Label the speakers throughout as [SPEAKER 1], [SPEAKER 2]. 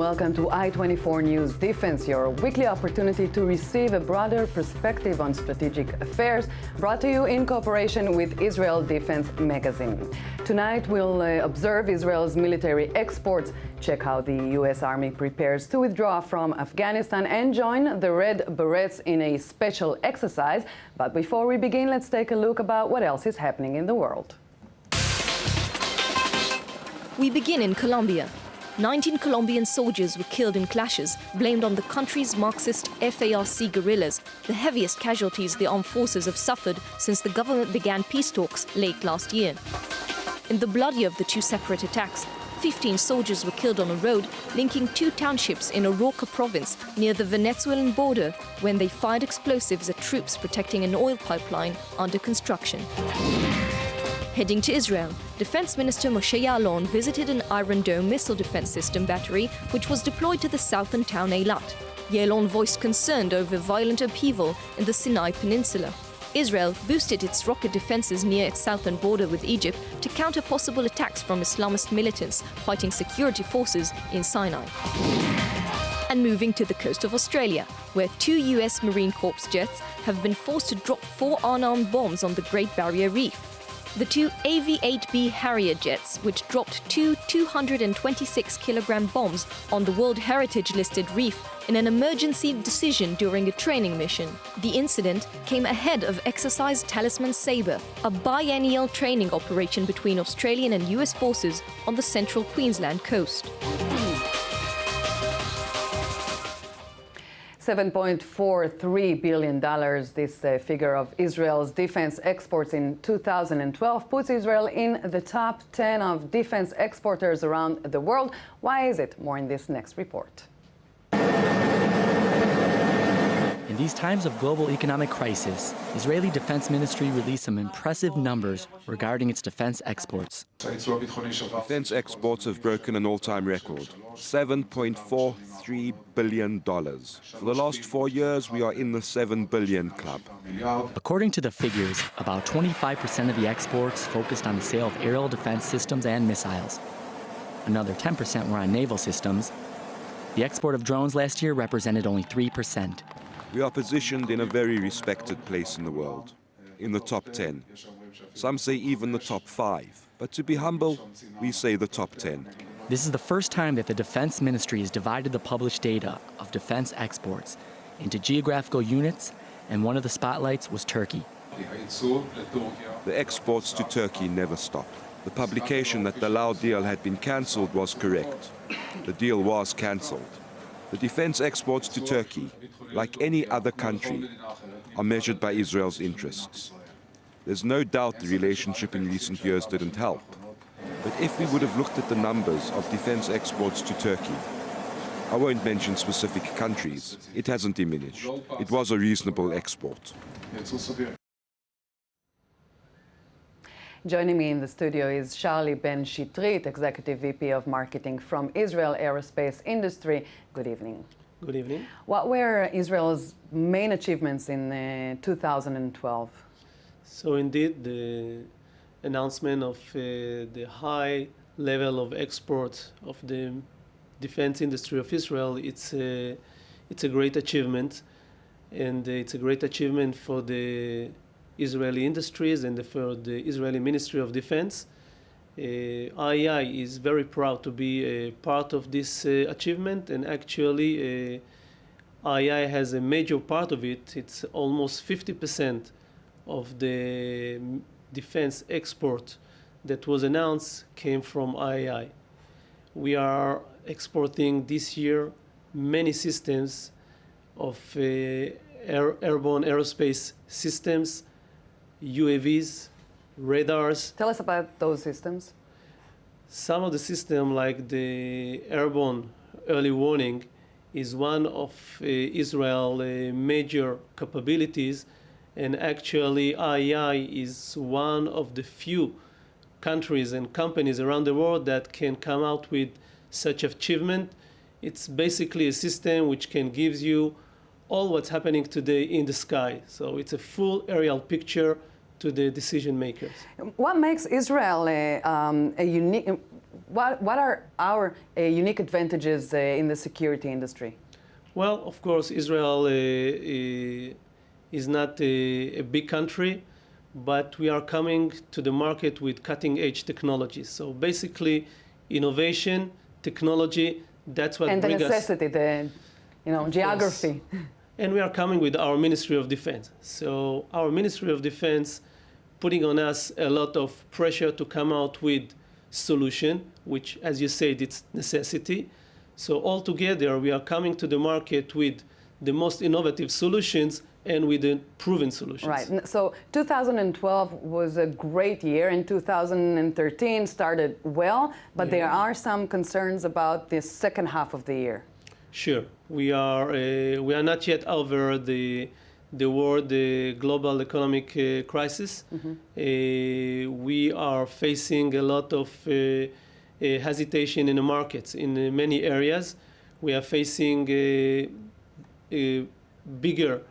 [SPEAKER 1] welcome to I-24 News Defense, your weekly opportunity to receive a broader perspective on strategic affairs, brought to you in cooperation with IsraelDefense magazine. Tonight, we'll observe Israel's military exports, check how the U.S. Army prepares to withdraw from Afghanistan, and join the Red Berets in a special exercise. But before we begin, let's take a look about what else is happening in the world.
[SPEAKER 2] We begin in Colombia. 19 Colombian soldiers were killed in clashes blamed on the country's Marxist FARC guerrillas, the heaviest casualties the armed forces have suffered since the government began peace talks late last year. In the bloodier of the two separate attacks, 15 soldiers were killed on a road linking two townships in Arauca province near the Venezuelan border when they fired explosives at troops protecting an oil pipeline under construction. Heading to Israel, Defense Minister Moshe Ya'alon visited an Iron Dome missile defense system battery which was deployed to the southern town Eilat. Ya'alon voiced concern over violent upheaval in the Sinai Peninsula. Israel boosted its rocket defenses near its southern border with Egypt to counter possible attacks from Islamist militants fighting security forces in Sinai. And moving to the coast of Australia, where two US Marine Corps jets have been forced to drop 4 unarmed bombs on the Great Barrier Reef. The two AV-8B Harrier jets, which dropped two 226-kilogram bombs on the World Heritage-listed reef in an emergency decision during a training mission. The incident came ahead of Exercise Talisman Sabre, a biennial training operation between Australian and US forces on the central Queensland coast.
[SPEAKER 1] $7.43 billion, this figure of Israel's defense exports in 2012 puts Israel in the top 10 of defense exporters around the world. Why is it? More in this next report.
[SPEAKER 3] In these times of global economic crisis, Israeli Defense Ministry released some impressive numbers regarding its defense exports.
[SPEAKER 4] Defense exports have broken an all-time record, $7.43 billion. For the last 4 years, we are in the 7 billion club.
[SPEAKER 3] According to the figures, about 25% of the exports focused on the sale of aerial defense systems and missiles. Another 10% were on naval systems. The export of drones last year represented only 3%.
[SPEAKER 4] We are positioned in a very respected place in the world, in the top 10. Some say even the top 5. But to be humble, we say the top 10.
[SPEAKER 3] This is the first time that the Defense Ministry has divided the published data of defense exports into geographical units, and one of the spotlights was Turkey.
[SPEAKER 4] The exports to Turkey never stop. The publication that the Lao deal had been cancelled was correct. The deal was cancelled. The defense exports to Turkey, like any other country, are measured by Israel's interests. There's no doubt the relationship in recent years didn't help. But if we would have looked at the numbers of defense exports to Turkey, I won't mention specific countries, it hasn't diminished. It was a reasonable export.
[SPEAKER 1] Joining me in the studio is Charlie Ben Shitrit, Executive VP of Marketing from Israel Aerospace Industry. Good evening.
[SPEAKER 5] Good evening.
[SPEAKER 1] What were Israel's main achievements in 2012?
[SPEAKER 5] So indeed, the announcement of the high level of export of the defense industry of Israel, it's a great achievement. And it's a great achievement for the Israeli industries and for the Israeli Ministry of Defense. IEI is very proud to be a part of this achievement, and actually IEI has a major part of it. It's almost 50% of the defense export that was announced came from IEI. We are exporting this year many systems of airborne aerospace systems, UAVs, radars.
[SPEAKER 1] Tell us about those systems.
[SPEAKER 5] Some of the systems, like the airborne early warning, is one of Israel's major capabilities, and actually IEI is one of the few countries and companies around the world that can come out with such achievement. It's basically a system which can give you all what's happening today in the sky. So it's a full aerial picture to the decision makers.
[SPEAKER 1] What makes Israel a unique, what are our unique advantages in the security industry?
[SPEAKER 5] Well, of course, Israel is not a big country, but we are coming to the market with cutting-edge technologies. So basically, innovation, technology, that's what brings us...
[SPEAKER 1] And the necessity, the geography.
[SPEAKER 5] And we are coming with our Ministry of Defense. So our Ministry of Defense putting on us a lot of pressure to come out with solution, which, as you said, it's necessity. So altogether, we are coming to the market with the most innovative solutions and with the proven solutions.
[SPEAKER 1] Right. So 2012 was a great year, and 2013 started well, but there are some concerns about the second half of the year.
[SPEAKER 5] Sure. We are not yet over the world, the global economic crisis. We are facing a lot of hesitation in the markets in many areas. We are facing a bigger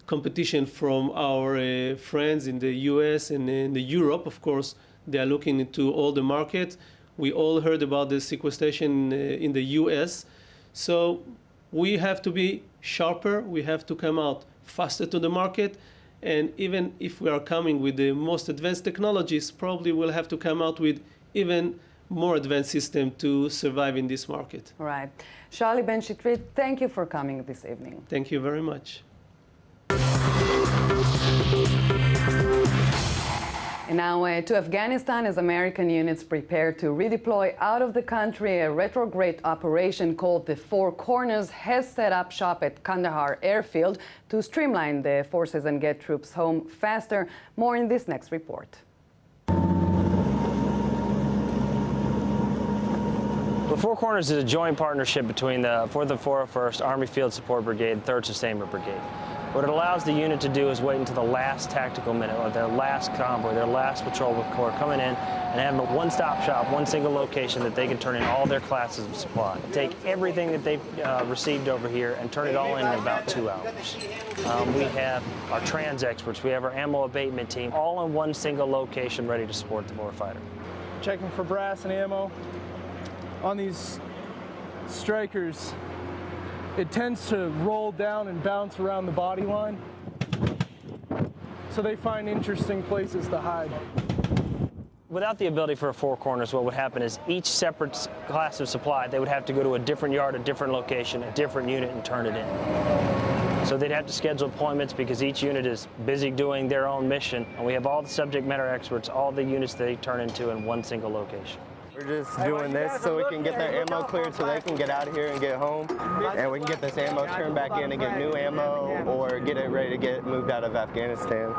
[SPEAKER 5] competition from our friends in the US and in the Europe. Of course, they are looking into all the markets. We all heard about the sequestration in the US. So we have to be sharper. We have to come out faster to the market. And even if we are coming with the most advanced technologies, probably we'll have to come out with even more advanced system to survive in this market.
[SPEAKER 1] Right. Charlie Ben-Shitrit, thank you for coming this evening.
[SPEAKER 5] Thank you very much.
[SPEAKER 1] And now to Afghanistan, as American units prepare to redeploy out of the country. A retrograde operation called the Four Corners has set up shop at Kandahar airfield to streamline the forces and get troops home faster. More in this next report.
[SPEAKER 6] The Four Corners is a joint partnership between the 4th and 401st Army Field Support Brigade and 3rd Sustainment Brigade. What it allows the unit to do is wait until the last tactical minute, or their last convoy, their last patrol corps coming in, and have a one-stop shop, one single location that they can turn in all their classes of supply. Take everything that they've received over here and turn it all in about 2 hours. We have our trans experts, we have our ammo abatement team, all in one single location ready to support the warfighter.
[SPEAKER 7] Checking for brass and ammo. On these strikers, it tends to roll down and bounce around the body line, so they find interesting places to hide.
[SPEAKER 6] Without the ability for a Four Corners, what would happen is each separate class of supply, they would have to go to a different yard, a different location, a different unit, and turn it in. So they'd have to schedule appointments because each unit is busy doing their own mission, and we have all the subject matter experts, all the units they turn into in one single location.
[SPEAKER 8] We're just doing this so we can get their ammo cleared so they can get out of here and get home, and we can get this ammo turned back in and get new ammo or get it ready to get moved out of Afghanistan.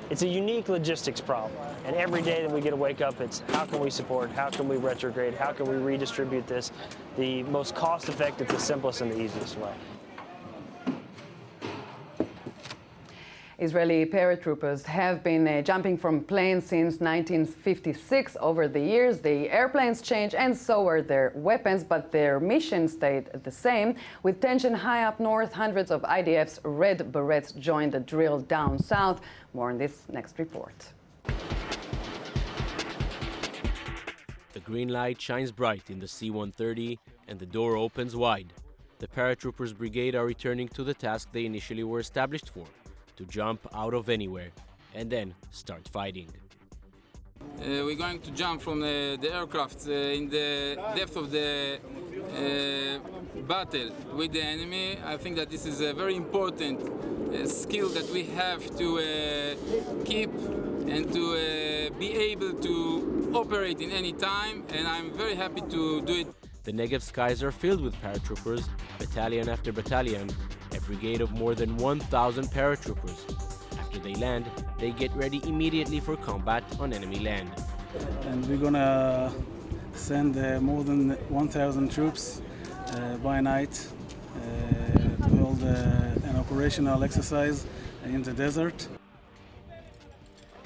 [SPEAKER 6] It's a unique logistics problem, and every day that we get to wake up, it's how can we support, how can we retrograde, how can we redistribute this the most cost-effective, the simplest, and the easiest way.
[SPEAKER 1] Israeli paratroopers have been jumping from planes since 1956. Over the years, the airplanes changed and so were their weapons, but their mission stayed the same. With tension high up north, hundreds of IDF's Red Berets joined the drill down south. More in this next report.
[SPEAKER 9] The green light shines bright in the C-130 and the door opens wide. The Paratroopers Brigade are returning to the task they initially were established for, to jump out of anywhere and then start fighting.
[SPEAKER 10] We're going to jump from the aircraft in the depth of the battle with the enemy. I think that this is a very important skill that we have to keep and to be able to operate in any time, and I'm very happy to do it.
[SPEAKER 9] The Negev skies are filled with paratroopers, battalion after battalion, a brigade of more than 1,000 paratroopers. After they land, they get ready immediately for combat on enemy land.
[SPEAKER 11] And we're gonna send more than 1,000 troops by night to hold an operational exercise in the desert.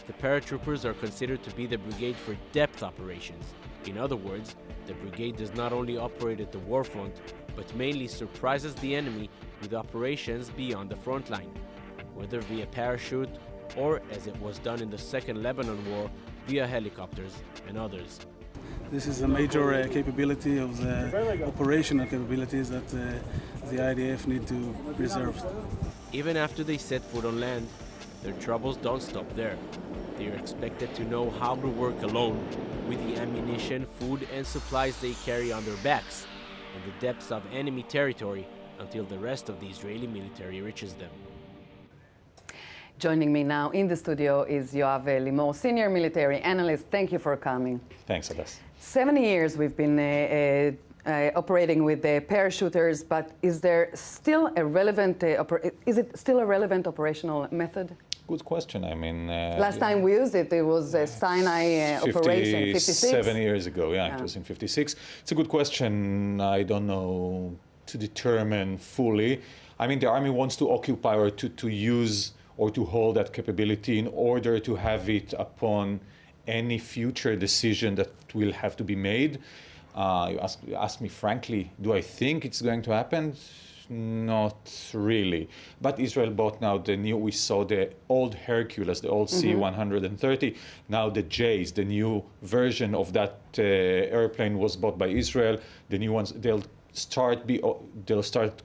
[SPEAKER 9] The paratroopers are considered to be the brigade for depth operations. In other words, the brigade does not only operate at the warfront, but mainly surprises the enemy with operations beyond the front line, whether via parachute or, as it was done in the Second Lebanon War, via helicopters and others.
[SPEAKER 11] This is a major capability of the operational capabilities that the IDF need to preserve.
[SPEAKER 9] Even after they set foot on land, their troubles don't stop there. They are expected to know how to work alone with the ammunition, food, and supplies they carry on their backs in the depths of enemy territory until the rest of the Israeli military reaches them.
[SPEAKER 1] Joining me now in the studio is Yoav Limor, senior military analyst. Thank you for coming.
[SPEAKER 12] Thanks, Adas.
[SPEAKER 1] 70 years we've been operating with the parachuters, but is there still a relevant? Is it still a relevant operational method?
[SPEAKER 12] Good question. I mean,
[SPEAKER 1] last time we used it, it was a Sinai operation, 56.
[SPEAKER 12] 7 years ago, yeah, it was in 56. It's a good question. I don't know to determine fully. I mean, the army wants to occupy or to use or to hold that capability in order to have it upon any future decision that will have to be made. You ask me frankly, do I think it's going to happen? Not really. But Israel bought now we saw the old Hercules, the old C-130. Now the J's, the new version of that airplane was bought by Israel. The new ones, they'll start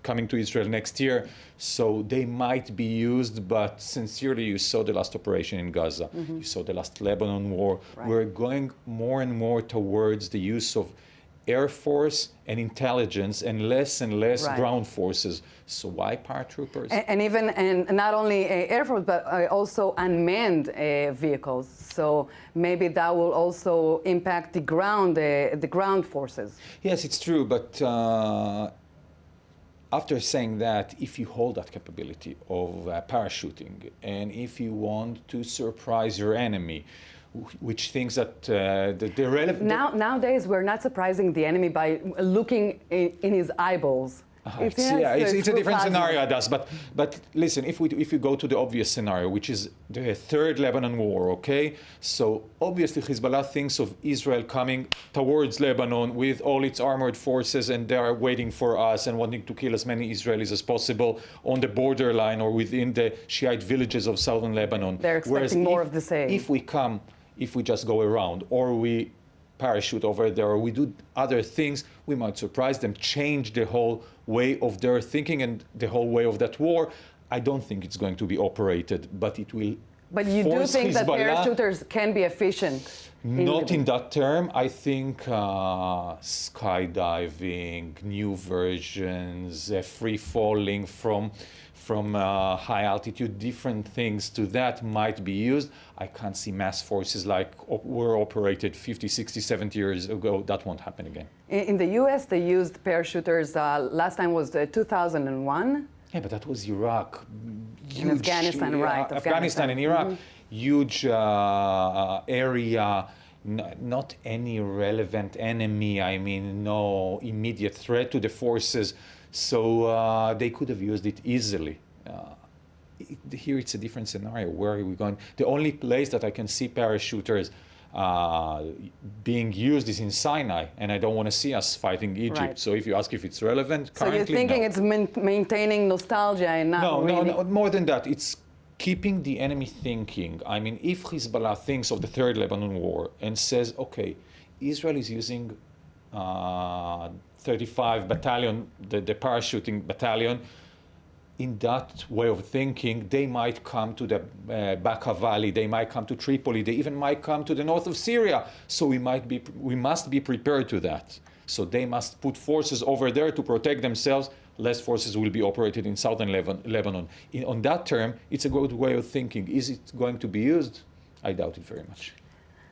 [SPEAKER 12] coming to Israel next year. So they might be used, but sincerely, you saw the last operation in Gaza. You saw the last Lebanon war. Right. We're going more and more towards the use of Air Force and intelligence and less ground forces. So why paratroopers?
[SPEAKER 1] And not only Air Force, but also unmanned vehicles. So maybe that will also impact the ground forces.
[SPEAKER 12] Yes, it's true. But after saying that, if you hold that capability of parachuting, and if you want to surprise your enemy, which thinks that the relevant...
[SPEAKER 1] Nowadays, we're not surprising the enemy by looking in his eyeballs.
[SPEAKER 12] It's a different scenario, Adas. But listen, if you go to the obvious scenario, which is the third Lebanon war, okay? So obviously Hezbollah thinks of Israel coming towards Lebanon with all its armored forces, and they are waiting for us and wanting to kill as many Israelis as possible on the borderline or within the Shiite villages of southern Lebanon.
[SPEAKER 1] They're expecting more of the same.
[SPEAKER 12] If we just go around, or we parachute over there, or we do other things, we might surprise them, change the whole way of their thinking and the whole way of that war. I don't think it's going to be operated, but it will.
[SPEAKER 1] But you do think that parachuters can be efficient?
[SPEAKER 12] Not in that term. I think skydiving, new versions, free falling from high altitude, different things to that might be used. I can't see mass forces like were operated 50, 60, 70 years ago. That won't happen again.
[SPEAKER 1] In the US, they used parachuters, last time was 2001.
[SPEAKER 12] Yeah, but that was Iraq.
[SPEAKER 1] In Afghanistan, right.
[SPEAKER 12] Afghanistan and Iraq, huge area, not any relevant enemy. I mean, no immediate threat to the forces. So they could have used it easily. Here it's a different scenario. Where are we going? The only place that I can see parachuters being used is in Sinai, and I don't want to see us fighting Egypt. Right. So if you ask if it's relevant, currently,
[SPEAKER 1] so you're thinking it's maintaining nostalgia and not really...
[SPEAKER 12] No, more than that. It's keeping the enemy thinking. I mean, if Hezbollah thinks of the Third Lebanon War and says, okay, Israel is using 35 battalion, the parachuting battalion, in that way of thinking, they might come to the Bekaa Valley, they might come to Tripoli, they even might come to the north of Syria. So we must be prepared to that. So they must put forces over there to protect themselves. Less forces will be operated in southern Lebanon. On that term, it's a good way of thinking. Is it going to be used? I doubt it very much.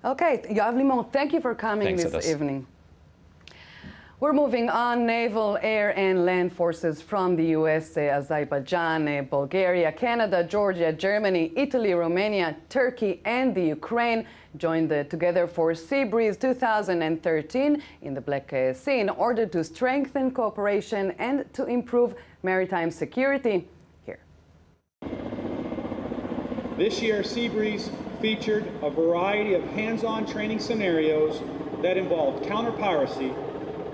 [SPEAKER 1] Okay, Yoav Limor, thank you for coming this evening. We're moving on. Naval, air, and land forces from the US, Azerbaijan, Bulgaria, Canada, Georgia, Germany, Italy, Romania, Turkey, and the Ukraine joined together for Sea Breeze 2013 in the Black Sea in order to strengthen cooperation and to improve maritime security. Here.
[SPEAKER 13] This year, Sea Breeze featured a variety of hands-on training scenarios that involved counter-piracy,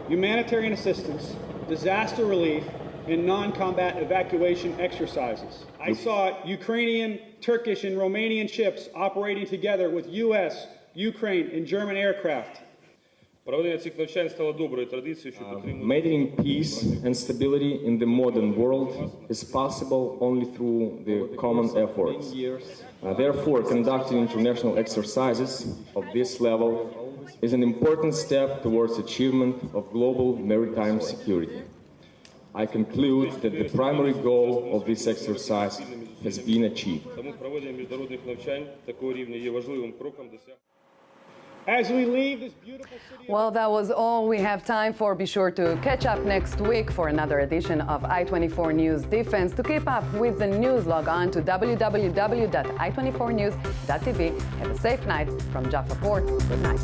[SPEAKER 13] humanitarian assistance, disaster relief, and non-combat evacuation exercises. I saw Ukrainian, Turkish, and Romanian ships operating together with U.S., Ukraine, and German aircraft.
[SPEAKER 14] Maintaining peace and stability in the modern world is possible only through the common efforts. Therefore, conducting international exercises of this level is an important step towards achievement of global maritime security. I conclude that the primary goal of this exercise has been achieved.
[SPEAKER 13] As we leave this beautiful city...
[SPEAKER 1] Well, that was all we have time for. Be sure to catch up next week for another edition of I-24 News Defense. To keep up with the news, log on to www.i24news.tv. Have a safe night from Jaffa Port. Good night.